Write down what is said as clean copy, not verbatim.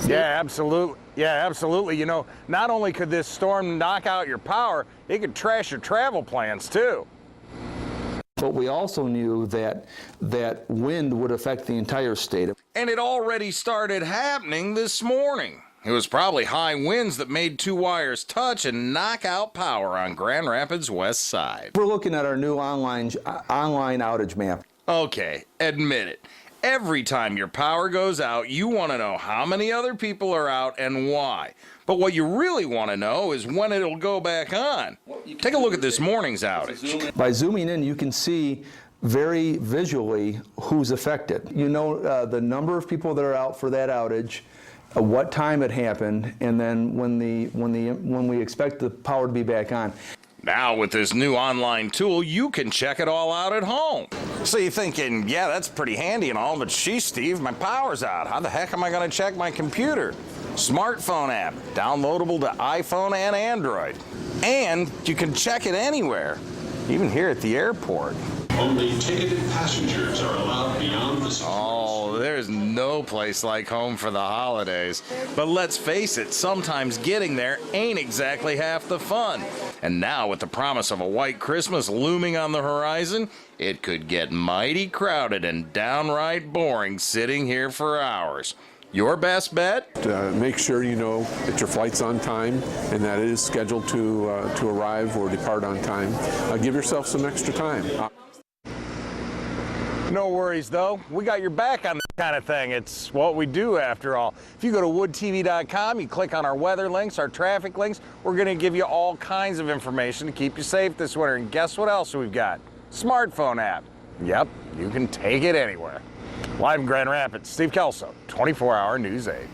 Yeah, absolutely. Yeah, absolutely. You know, not only could this storm knock out your power, it could trash your travel plans too. But we also knew that wind would affect the entire state. And it already started happening this morning. It was probably high winds that made two wires touch and knock out power on Grand Rapids' west side. We're looking at our new online outage map. Okay, admit it. Every time your power goes out, you want to know how many other people are out and why. But what you really want to know is when it'll go back on. Take a look at this morning's outage. By zooming in, you can see very visually who's affected. You know the number of people that are out for that outage, what time it happened, and then when we expect the power to be back on. Now with this new online tool, you can check it all out at home. So you're thinking, yeah, that's pretty handy and all, but geez, Steve, my power's out. How the heck am I going to check my computer? Smartphone app, downloadable to iPhone and Android. And you can check it anywhere, even here at the airport. Only ticketed passengers are allowed beyond the security. Oh, there's no place like home for the holidays. But let's face it, sometimes getting there ain't exactly half the fun. And now with the promise of a white Christmas looming on the horizon, it could get mighty crowded and downright boring sitting here for hours. Your best bet? Make sure you know that your flight's on time and that it is scheduled to arrive or depart on time. Give yourself some extra time. No worries, though. We got your back on this kind of thing. It's what we do, after all. If you go to woodtv.com, you click on our weather links, our traffic links, we're going to give you all kinds of information to keep you safe this winter. And guess what else we've got? Smartphone app. Yep, you can take it anywhere. Live in Grand Rapids, Steve Kelso, 24-Hour News 8.